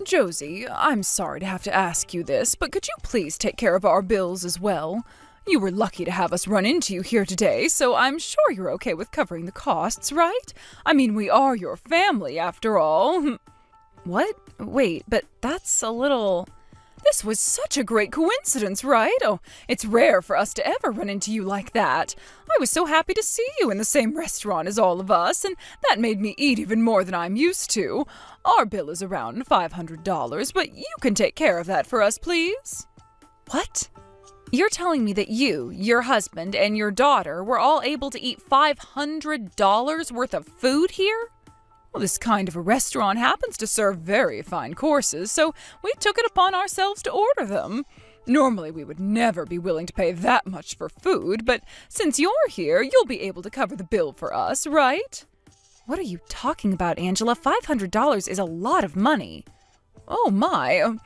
Josie, I'm sorry to have to ask you this, but could you please take care of our bills as well? You were lucky to have us run into you here today, so I'm sure you're okay with covering the costs, right? I mean, we are your family, after all. What? Wait, but that's a little... This was such a great coincidence, right? Oh, it's rare for us to ever run into you like that. I was so happy to see you in the same restaurant as all of us, and that made me eat even more than I'm used to. Our bill is around $500, but you can take care of that for us, please. What? You're telling me that you, your husband, and your daughter were all able to eat $500 worth of food here? Well, this kind of a restaurant happens to serve very fine courses, so we took it upon ourselves to order them. Normally, we would never be willing to pay that much for food, but since you're here, you'll be able to cover the bill for us, right? What are you talking about, Angela? $500 is a lot of money. Oh my,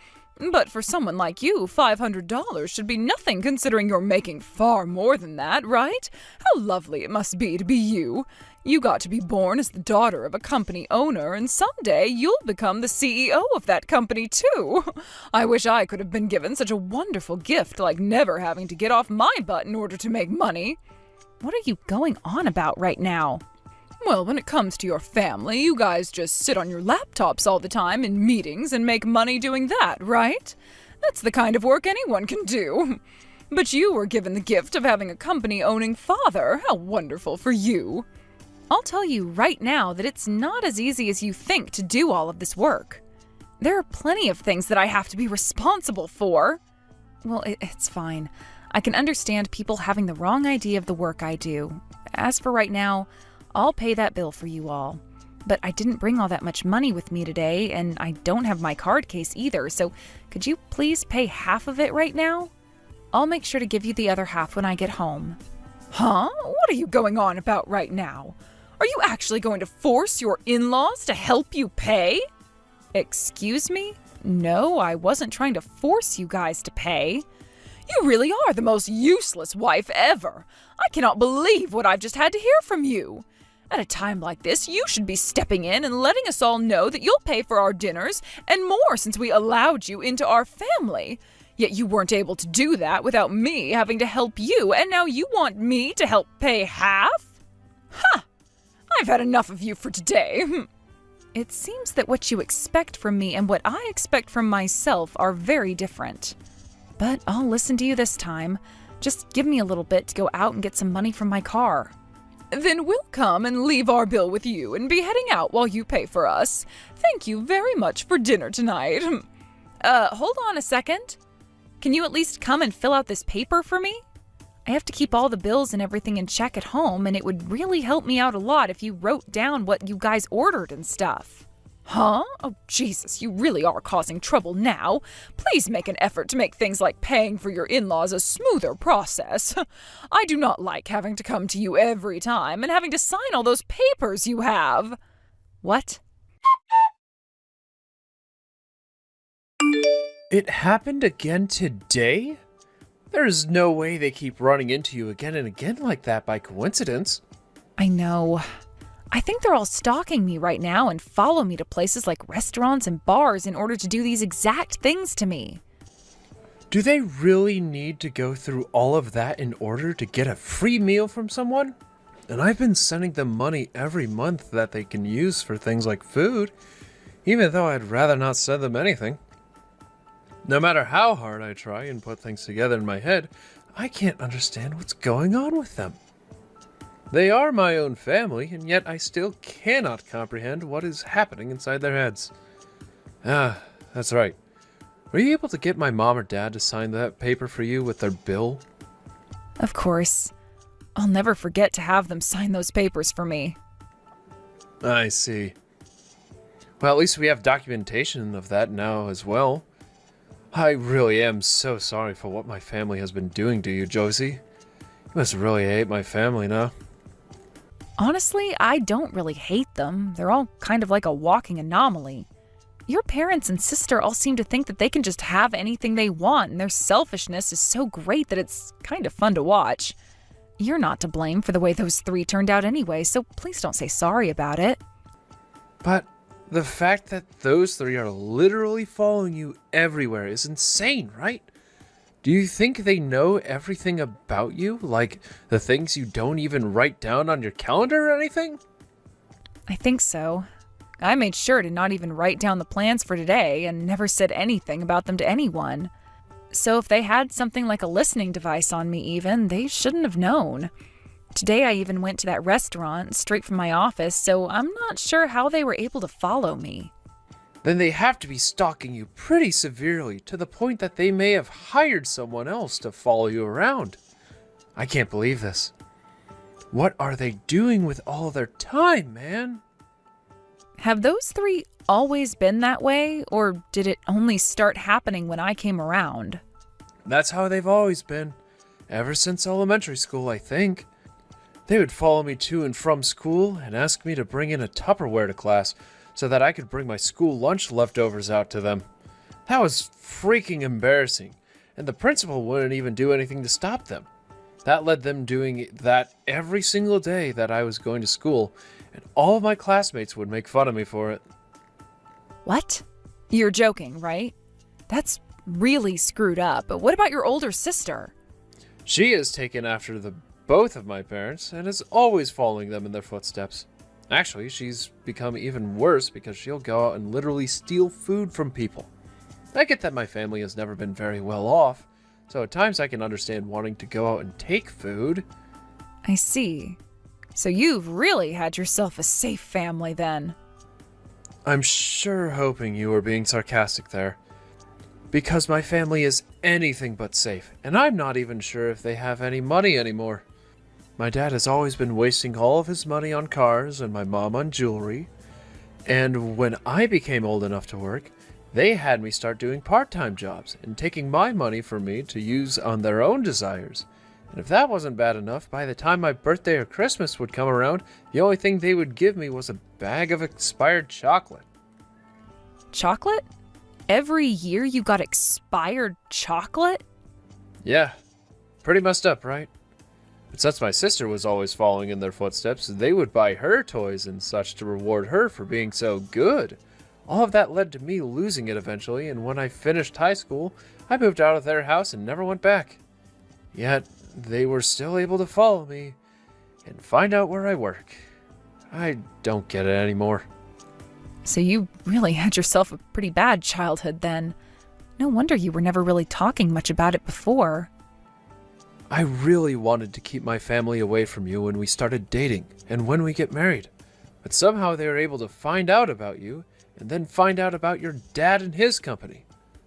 but for someone like you, $500 should be nothing considering you're making far more than that, right? How lovely it must be to be you. You got to be born as the daughter of a company owner, and someday you'll become the CEO of that company too. I wish I could have been given such a wonderful gift like never having to get off my butt in order to make money. What are you going on about right now? Well, when it comes to your family, you guys just sit on your laptops all the time in meetings and make money doing that, right? That's the kind of work anyone can do. But you were given the gift of having a company-owning father. How wonderful for you. I'll tell you right now that it's not as easy as you think to do all of this work. There are plenty of things that I have to be responsible for. Well, it's fine. I can understand people having the wrong idea of the work I do. As for right now, I'll pay that bill for you all. But I didn't bring all that much money with me today, and I don't have my card case either, so could you please pay half of it right now? I'll make sure to give you the other half when I get home. Huh? What are you going on about right now? Are you actually going to force your in-laws to help you pay? Excuse me? No, I wasn't trying to force you guys to pay. You really are the most useless wife ever. I cannot believe what I've just had to hear from you. At a time like this, you should be stepping in and letting us all know that you'll pay for our dinners and more since we allowed you into our family. Yet you weren't able to do that without me having to help you, and now you want me to help pay half? Ha! I've had enough of you for today. It seems that what you expect from me and what I expect from myself are very different. But I'll listen to you this time. Just give me a little bit to go out and get some money from my car. Then we'll come and leave our bill with you and be heading out while you pay for us. Thank you very much for dinner tonight. Hold on a second. Can you at least come and fill out this paper for me? I have to keep all the bills and everything in check at home, and it would really help me out a lot if you wrote down what you guys ordered and stuff. Huh? Oh, Jesus, you really are causing trouble now. Please make an effort to make things like paying for your in-laws a smoother process. I do not like having to come to you every time and having to sign all those papers you have. What? It happened again today? There's no way they keep running into you again and again like that by coincidence. I know. I think they're all stalking me right now and follow me to places like restaurants and bars in order to do these exact things to me. Do they really need to go through all of that in order to get a free meal from someone? And I've been sending them money every month that they can use for things like food, even though I'd rather not send them anything. No matter how hard I try and put things together in my head, I can't understand what's going on with them. They are my own family, and yet I still cannot comprehend what is happening inside their heads. Ah, that's right. Were you able to get my mom or dad to sign that paper for you with their bill? Of course. I'll never forget to have them sign those papers for me. I see. Well, at least we have documentation of that now as well. I really am so sorry for what my family has been doing to you, Josie. You must really hate my family now. Honestly, I don't really hate them. They're all kind of like a walking anomaly. Your parents and sister all seem to think that they can just have anything they want, and their selfishness is so great that it's kind of fun to watch. You're not to blame for the way those three turned out anyway, so please don't say sorry about it. But The fact that those three are literally following you everywhere is insane, right? Do you think they know everything about you? Like the things you don't even write down on your calendar or anything? I think so. I made sure to not even write down the plans for today and never said anything about them to anyone. So if they had something like a listening device on me even, they shouldn't have known. Today I even went to that restaurant straight from my office, so I'm not sure how they were able to follow me. Then they have to be stalking you pretty severely to the point that they may have hired someone else to follow you around. I can't believe this. What are they doing with all their time, man? Have those three always been that way, or did it only start happening when I came around? That's how they've always been. Ever since elementary school, I think. They would follow me to and from school and ask me to bring in a Tupperware to class so that I could bring my school lunch leftovers out to them. That was freaking embarrassing, and the principal wouldn't even do anything to stop them. That led them doing that every single day that I was going to school, and all of my classmates would make fun of me for it. What? You're joking, right? That's really screwed up. But what about your older sister? She is taken after both of my parents and is always following them in their footsteps. Actually, she's become even worse because she'll go out and literally steal food from people. I get that my family has never been very well off, so at times I can understand wanting to go out and take food. I see. So you've really had yourself a safe family then. I'm sure hoping you were being sarcastic there. Because my family is anything but safe, and I'm not even sure if they have any money anymore. My dad has always been wasting all of his money on cars and my mom on jewelry. And when I became old enough to work, they had me start doing part-time jobs and taking my money for me to use on their own desires. And if that wasn't bad enough, by the time my birthday or Christmas would come around, the only thing they would give me was a bag of expired chocolate. Chocolate? Every year you got expired chocolate? Yeah, pretty messed up, right? But since my sister was always following in their footsteps, they would buy her toys and such to reward her for being so good. All of that led to me losing it eventually, and when I finished high school, I moved out of their house and never went back. Yet, they were still able to follow me and find out where I work. I don't get it anymore. So you really had yourself a pretty bad childhood then. No wonder you were never really talking much about it before. I really wanted to keep my family away from you when we started dating and when we get married. But somehow they were able to find out about you and then find out about your dad and his company.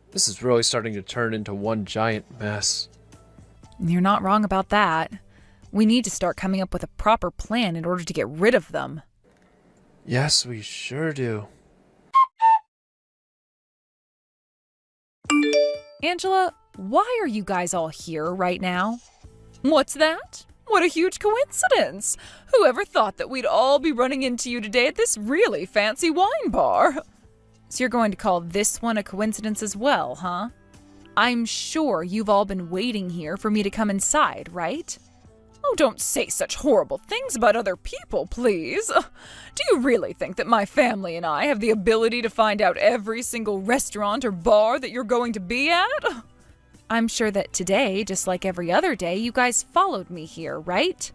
This is really starting to turn into one giant mess. You're not wrong about that. We need to start coming up with a proper plan in order to get rid of them. Yes, we sure do. Angela, why are you guys all here right now? What's that? What a huge coincidence! Whoever thought that we'd all be running into you today at this really fancy wine bar? So you're going to call this one a coincidence as well, huh? I'm sure you've all been waiting here for me to come inside, right? Oh, don't say such horrible things about other people, please. Do you really think that my family and I have the ability to find out every single restaurant or bar that you're going to be at? I'm sure that today, just like every other day, you guys followed me here, right?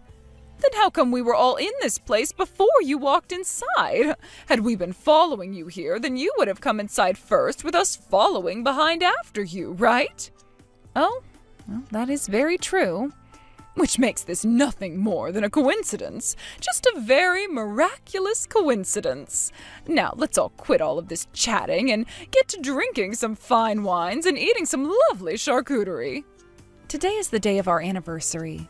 Then how come we were all in this place before you walked inside? Had we been following you here, then you would have come inside first with us following behind after you, right? Oh, well, that is very true. Which makes this nothing more than a coincidence. Just a very miraculous coincidence. Now, let's all quit all of this chatting and get to drinking some fine wines and eating some lovely charcuterie. Today is the day of our anniversary.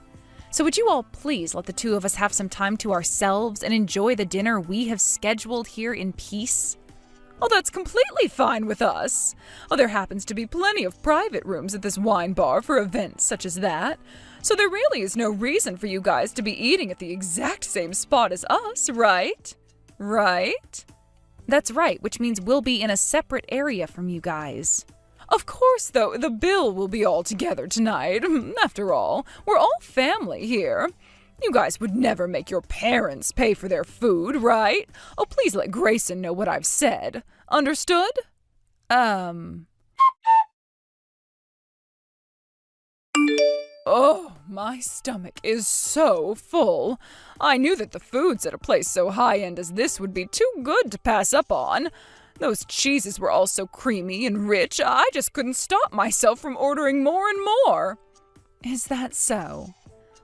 So would you all please let the two of us have some time to ourselves and enjoy the dinner we have scheduled here in peace? Oh, that's completely fine with us. Oh, there happens to be plenty of private rooms at this wine bar for events such as that. So there really is no reason for you guys to be eating at the exact same spot as us, right? Right? That's right, which means we'll be in a separate area from you guys. Of course, though, the bill will be all together tonight. After all, we're all family here. You guys would never make your parents pay for their food, right? Oh, please let Grayson know what I've said. Understood? Oh, my stomach is so full. I knew that the foods at a place so high-end as this would be too good to pass up on. Those cheeses were all so creamy and rich, I just couldn't stop myself from ordering more and more. Is that so?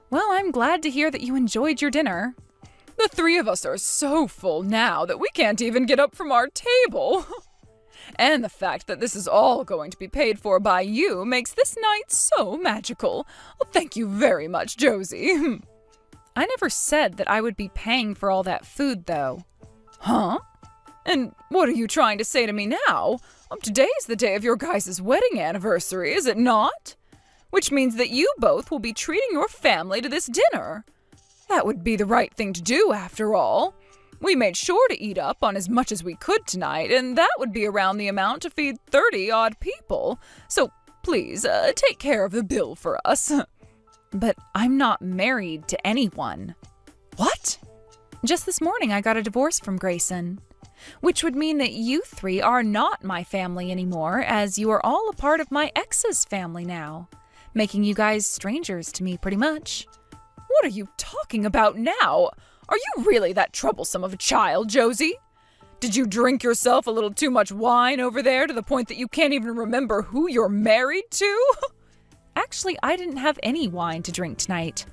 Well, I'm glad to hear that you enjoyed your dinner. The three of us are so full now that we can't even get up from our table. And the fact that this is all going to be paid for by you makes this night so magical. Well, thank you very much, Josie. I never said that I would be paying for all that food, though. Huh? And what are you trying to say to me now? Today's the day of your guys' wedding anniversary, is it not? Which means that you both will be treating your family to this dinner. That would be the right thing to do, after all. We made sure to eat up on as much as we could tonight, and that would be around the amount to feed 30-odd people. So please, take care of the bill for us. But I'm not married to anyone. What? Just this morning I got a divorce from Grayson. Which would mean that you three are not my family anymore, as you are all a part of my ex's family now. Making you guys strangers to me, pretty much. What are you talking about now? Are you really that troublesome of a child, Josie? Did you drink yourself a little too much wine over there to the point that you can't even remember who you're married to? Actually, I didn't have any wine to drink tonight.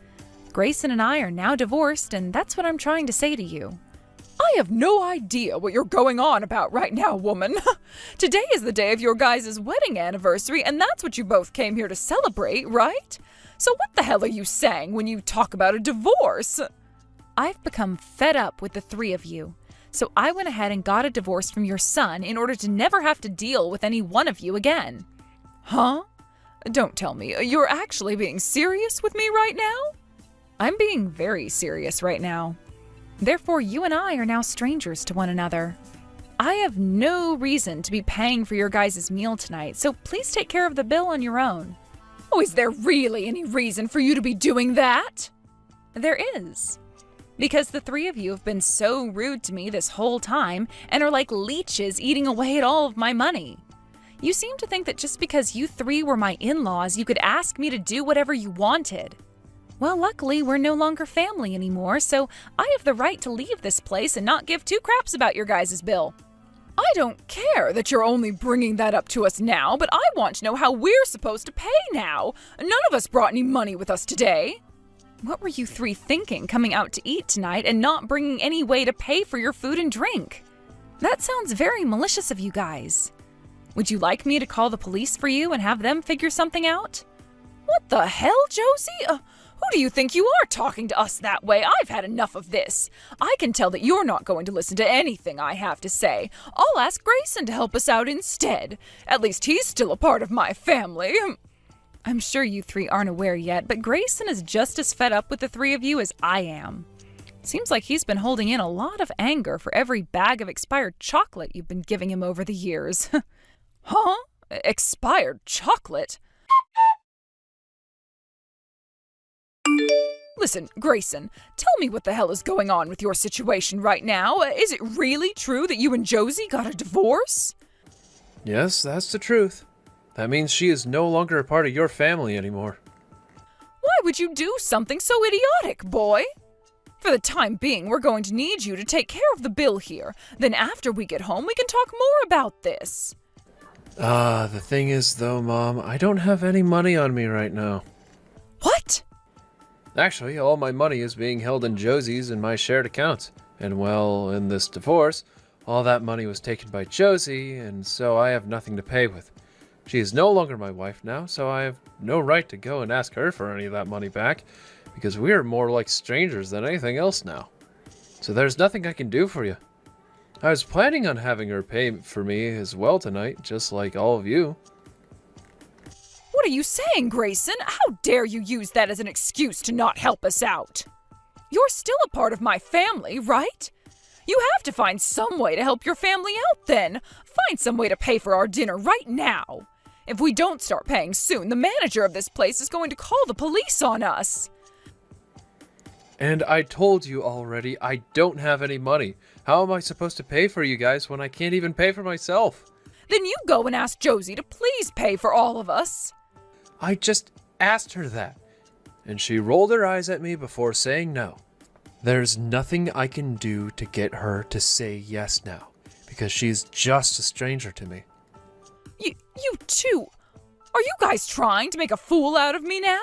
Grayson and I are now divorced, and that's what I'm trying to say to you. I have no idea what you're going on about right now, woman. Today is the day of your guys' wedding anniversary, and that's what you both came here to celebrate, right? So what the hell are you saying when you talk about a divorce? I've become fed up with the three of you, so I went ahead and got a divorce from your son in order to never have to deal with any one of you again. Huh? Don't tell me, you're actually being serious with me right now? I'm being very serious right now. Therefore, you and I are now strangers to one another. I have no reason to be paying for your guys' meal tonight, so please take care of the bill on your own. Oh, is there really any reason for you to be doing that? There is. Because the three of you have been so rude to me this whole time and are like leeches eating away at all of my money. You seem to think that just because you three were my in-laws, you could ask me to do whatever you wanted. Well, luckily, we're no longer family anymore, so I have the right to leave this place and not give two craps about your guys' bill. I don't care that you're only bringing that up to us now, but I want to know how we're supposed to pay now. None of us brought any money with us today. What were you three thinking coming out to eat tonight and not bringing any way to pay for your food and drink? That sounds very malicious of you guys. Would you like me to call the police for you and have them figure something out? What the hell, Josie? Who do you think you are talking to us that way? I've had enough of this. I can tell that you're not going to listen to anything I have to say. I'll ask Grayson to help us out instead. At least he's still a part of my family. I'm sure you three aren't aware yet, but Grayson is just as fed up with the three of you as I am. Seems like he's been holding in a lot of anger for every bag of expired chocolate you've been giving him over the years. Huh? Expired chocolate? Listen, Grayson, tell me what the hell is going on with your situation right now. Is it really true that you and Josie got a divorce? Yes, that's the truth. That means she is no longer a part of your family anymore. Why would you do something so idiotic, boy? For the time being, we're going to need you to take care of the bill here. Then after we get home, we can talk more about this. The thing is though, Mom, I don't have any money on me right now. What? Actually, all my money is being held in Josie's and my shared accounts. And well, in this divorce, all that money was taken by Josie, and so I have nothing to pay with. She is no longer my wife now, so I have no right to go and ask her for any of that money back, because we are more like strangers than anything else now. So there's nothing I can do for you. I was planning on having her pay for me as well tonight, just like all of you. What are you saying, Grayson? How dare you use that as an excuse to not help us out? You're still a part of my family, right? You have to find some way to help your family out then. Find some way to pay for our dinner right now. If we don't start paying soon, the manager of this place is going to call the police on us. And I told you already, I don't have any money. How am I supposed to pay for you guys when I can't even pay for myself? Then you go and ask Josie to please pay for all of us. I just asked her that, and she rolled her eyes at me before saying no. There's nothing I can do to get her to say yes now, because she's just a stranger to me. You two, are you guys trying to make a fool out of me now?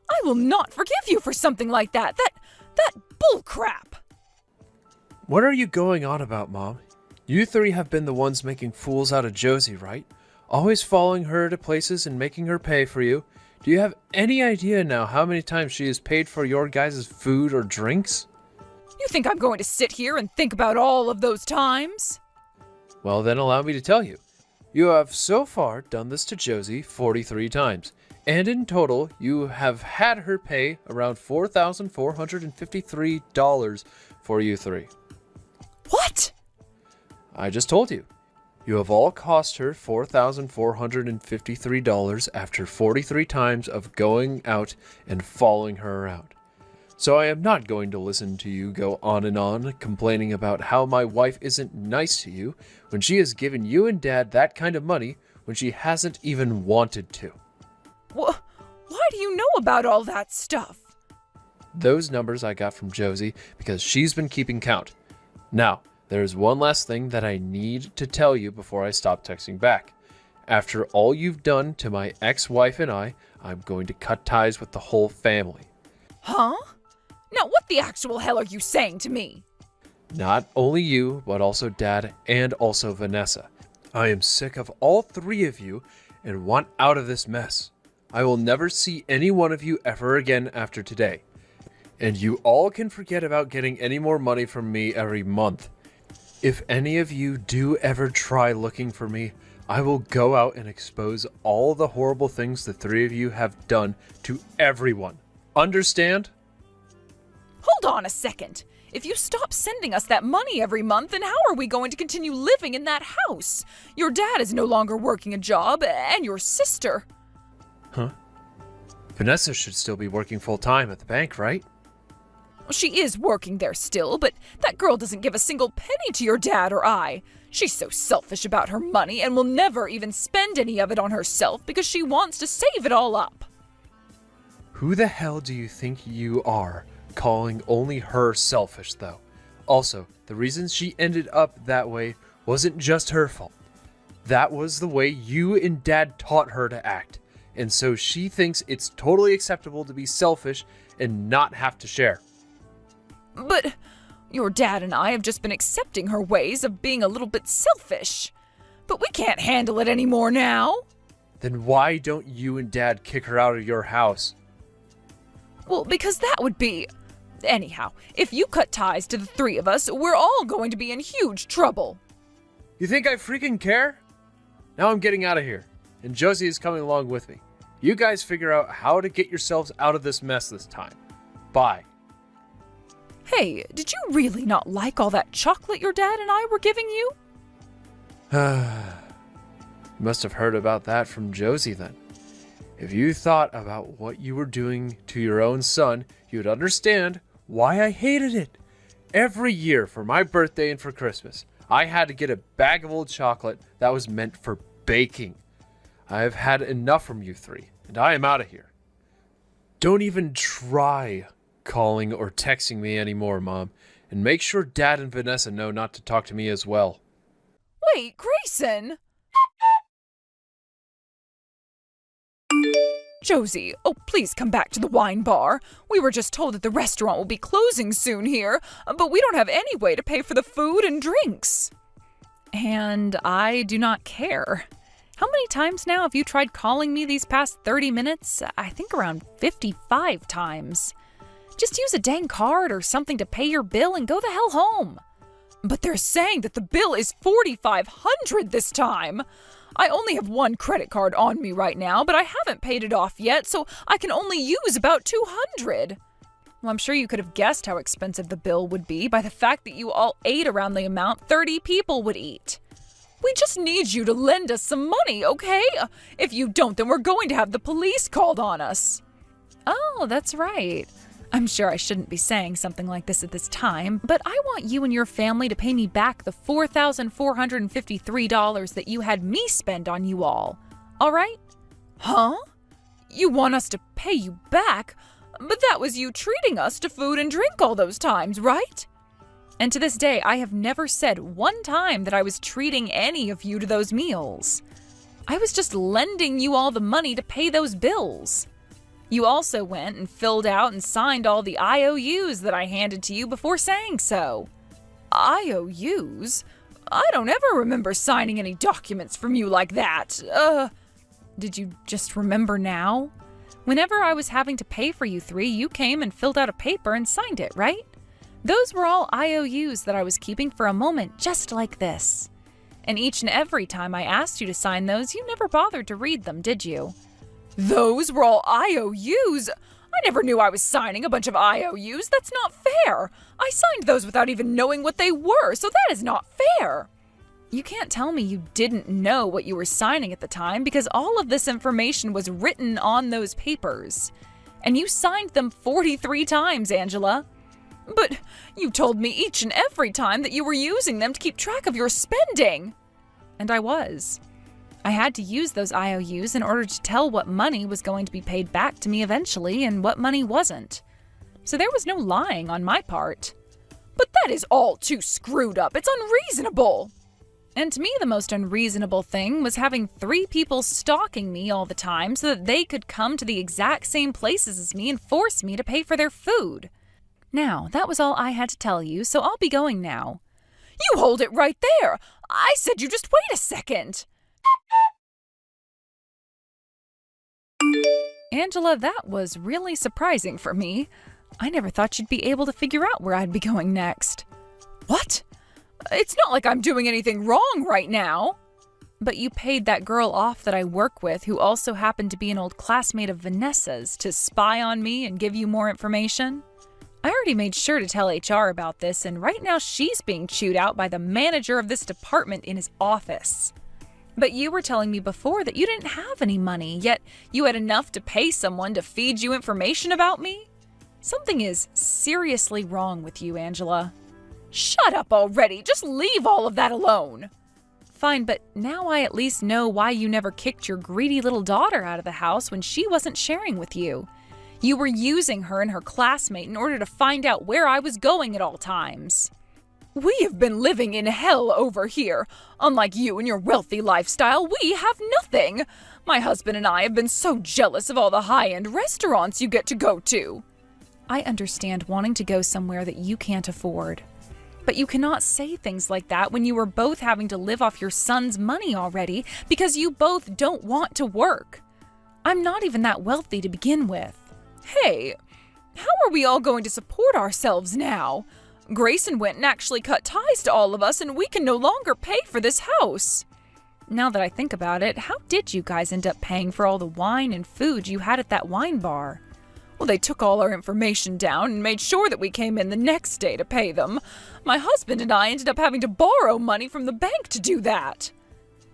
I will not forgive you for something like that. That bull crap. What are you going on about, Mom? You three have been the ones making fools out of Josie, right? Always following her to places and making her pay for you. Do you have any idea now how many times she has paid for your guys' food or drinks? You think I'm going to sit here and think about all of those times? Well, then allow me to tell you. You have so far done this to Josie 43 times, and in total, you have had her pay around $4,453 for you three. What? I just told you. You have all cost her $4,453 after 43 times of going out and following her around. So I am not going to listen to you go on and on complaining about how my wife isn't nice to you when she has given you and Dad that kind of money when she hasn't even wanted to. Why do you know about all that stuff? Those numbers I got from Josie because she's been keeping count. Now, there's one last thing that I need to tell you before I stop texting back. After all you've done to my ex-wife and I'm going to cut ties with the whole family. Huh? Now what the actual hell are you saying to me? Not only you, but also Dad and also Vanessa. I am sick of all three of you and want out of this mess. I will never see any one of you ever again after today. And you all can forget about getting any more money from me every month. If any of you do ever try looking for me, I will go out and expose all the horrible things the three of you have done to everyone. Understand? Hold on a second. If you stop sending us that money every month, then how are we going to continue living in that house? Your dad is no longer working a job, and your sister. Huh? Vanessa should still be working full-time at the bank, right? She is working there still, but that girl doesn't give a single penny to your dad or I. She's so selfish about her money and will never even spend any of it on herself because she wants to save it all up. Who the hell do you think you are, calling only her selfish, though? Also, the reason she ended up that way wasn't just her fault. That was the way you and Dad taught her to act, and so she thinks it's totally acceptable to be selfish and not have to share. But your dad and I have just been accepting her ways of being a little bit selfish. But we can't handle it anymore now. Then why don't you and Dad kick her out of your house? Well, because that would be... Anyhow, if you cut ties to the three of us, we're all going to be in huge trouble. You think I freaking care? Now I'm getting out of here, and Josie is coming along with me. You guys figure out how to get yourselves out of this mess this time. Bye. Hey, did you really not like all that chocolate your dad and I were giving you? You must have heard about that from Josie then. If you thought about what you were doing to your own son, you'd understand why I hated it. Every year for my birthday and for Christmas, I had to get a bag of old chocolate that was meant for baking. I have had enough from you three, and I am out of here. Don't even try calling or texting me anymore, Mom, and make sure Dad and Vanessa know not to talk to me as well. Wait, Grayson! Josie, oh, please come back to the wine bar. We were just told that the restaurant will be closing soon here, but we don't have any way to pay for the food and drinks. And I do not care. How many times now have you tried calling me these past 30 minutes? I think around 55 times. Just use a dang card or something to pay your bill and go the hell home. But they're saying that the bill is $4,500 this time. I only have one credit card on me right now, but I haven't paid it off yet, so I can only use about $200. Well, I'm sure you could have guessed how expensive the bill would be by the fact that you all ate around the amount 30 people would eat. We just need you to lend us some money, okay? If you don't, then we're going to have the police called on us. Oh, that's right. I'm sure I shouldn't be saying something like this at this time, but I want you and your family to pay me back the $4,453 that you had me spend on you all. All right? Huh? You want us to pay you back? But that was you treating us to food and drink all those times, right? And to this day, I have never said one time that I was treating any of you to those meals. I was just lending you all the money to pay those bills. You also went and filled out and signed all the IOUs that I handed to you before saying so. IOUs? I don't ever remember signing any documents from you like that. Did you just remember now? Whenever I was having to pay for you three, you came and filled out a paper and signed it, right? Those were all IOUs that I was keeping for a moment just like this. And each and every time I asked you to sign those, you never bothered to read them, did you? Those were all IOUs? I never knew I was signing a bunch of IOUs. That's not fair. I signed those without even knowing what they were, so that is not fair. You can't tell me you didn't know what you were signing at the time because all of this information was written on those papers. And you signed them 43 times, Angela. But you told me each and every time that you were using them to keep track of your spending. And I was. I had to use those IOUs in order to tell what money was going to be paid back to me eventually and what money wasn't. So there was no lying on my part. But that is all too screwed up. It's unreasonable. And to me, the most unreasonable thing was having 3 people stalking me all the time so that they could come to the exact same places as me and force me to pay for their food. Now, that was all I had to tell you, so I'll be going now. You hold it right there. I said you just wait a second. Angela, that was really surprising for me. I never thought you'd be able to figure out where I'd be going next. What? It's not like I'm doing anything wrong right now. But you paid that girl off that I work with, who also happened to be an old classmate of Vanessa's, to spy on me and give you more information. I already made sure to tell HR about this, and right now she's being chewed out by the manager of this department in his office. But you were telling me before that you didn't have any money, yet you had enough to pay someone to feed you information about me? Something is seriously wrong with you, Angela. Shut up already. Just leave all of that alone. Fine, but now I at least know why you never kicked your greedy little daughter out of the house when she wasn't sharing with you. You were using her and her classmate in order to find out where I was going at all times. We have been living in hell over here. Unlike you and your wealthy lifestyle, we have nothing. My husband and I have been so jealous of all the high-end restaurants you get to go to. I understand wanting to go somewhere that you can't afford. But you cannot say things like that when you are both having to live off your son's money already because you both don't want to work. I'm not even that wealthy to begin with. Hey, how are we all going to support ourselves now? Grayson went and actually cut ties to all of us, and we can no longer pay for this house. Now that I think about it, how did you guys end up paying for all the wine and food you had at that wine bar? Well, they took all our information down and made sure that we came in the next day to pay them. My husband and I ended up having to borrow money from the bank to do that.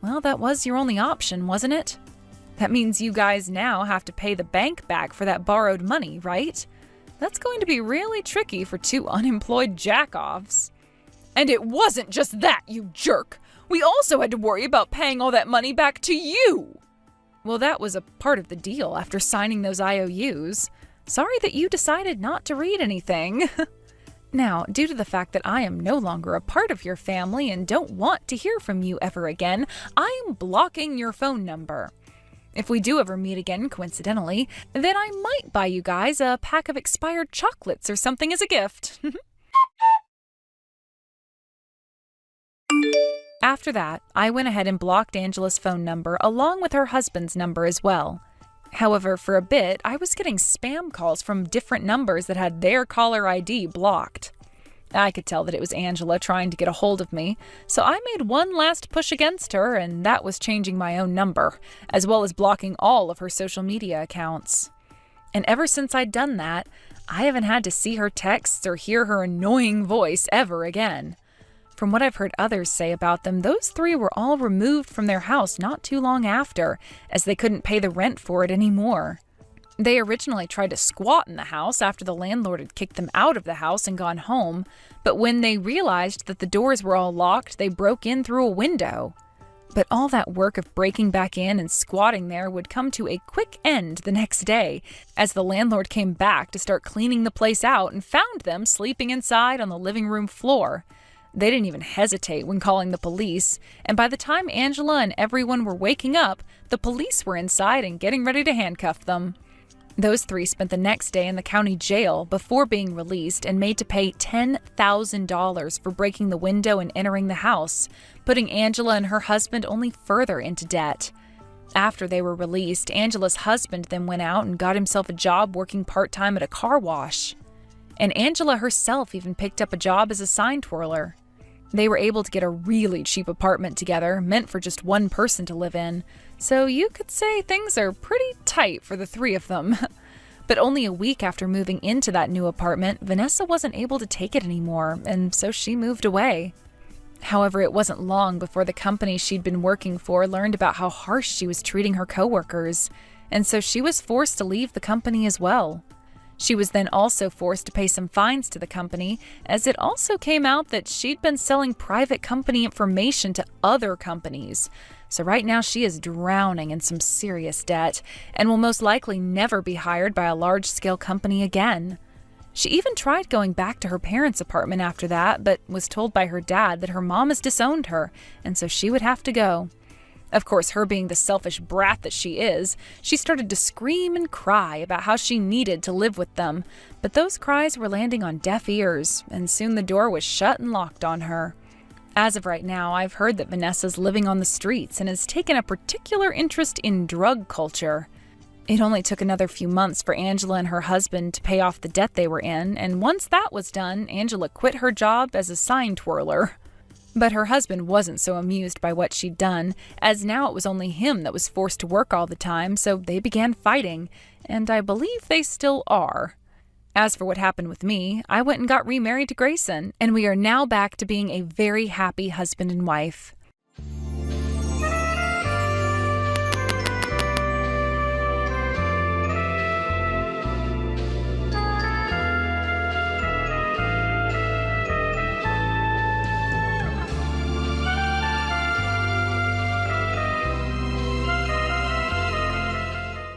Well, that was your only option, wasn't it? That means you guys now have to pay the bank back for that borrowed money, right? That's going to be really tricky for 2 unemployed jack-offs. And it wasn't just that, you jerk. We also had to worry about paying all that money back to you. Well, that was a part of the deal after signing those IOUs. Sorry that you decided not to read anything. Now, due to the fact that I am no longer a part of your family and don't want to hear from you ever again, I am blocking your phone number. If we do ever meet again, coincidentally, then I might buy you guys a pack of expired chocolates or something as a gift. After that, I went ahead and blocked Angela's phone number along with her husband's number as well. However, for a bit, I was getting spam calls from different numbers that had their caller ID blocked. I could tell that it was Angela trying to get a hold of me, so I made one last push against her, and that was changing my own number, as well as blocking all of her social media accounts. And ever since I'd done that, I haven't had to see her texts or hear her annoying voice ever again. From what I've heard others say about them, those 3 were all removed from their house not too long after, as they couldn't pay the rent for it anymore. They originally tried to squat in the house after the landlord had kicked them out of the house and gone home, but when they realized that the doors were all locked, they broke in through a window. But all that work of breaking back in and squatting there would come to a quick end the next day, as the landlord came back to start cleaning the place out and found them sleeping inside on the living room floor. They didn't even hesitate when calling the police, and by the time Angela and everyone were waking up, the police were inside and getting ready to handcuff them. Those three spent the next day in the county jail before being released and made to pay $10,000 for breaking the window and entering the house, putting Angela and her husband only further into debt. After they were released, Angela's husband then went out and got himself a job working part-time at a car wash. And Angela herself even picked up a job as a sign twirler. They were able to get a really cheap apartment together, meant for just one person to live in. So you could say things are pretty tight for the three of them. But only a week after moving into that new apartment, Vanessa wasn't able to take it anymore, and so she moved away. However, it wasn't long before the company she'd been working for learned about how harsh she was treating her coworkers, and so she was forced to leave the company as well. She was then also forced to pay some fines to the company, as it also came out that she'd been selling private company information to other companies. So right now she is drowning in some serious debt and will most likely never be hired by a large-scale company again. She even tried going back to her parents' apartment after that, but was told by her dad that her mom has disowned her, and so she would have to go. Of course, her being the selfish brat that she is, she started to scream and cry about how she needed to live with them, but those cries were landing on deaf ears, and soon the door was shut and locked on her. As of right now, I've heard that Vanessa's living on the streets and has taken a particular interest in drug culture. It only took another few months for Angela and her husband to pay off the debt they were in, and once that was done, Angela quit her job as a sign twirler. But her husband wasn't so amused by what she'd done, as now it was only him that was forced to work all the time, so they began fighting, and I believe they still are. As for what happened with me, I went and got remarried to Grayson, and we are now back to being a very happy husband and wife.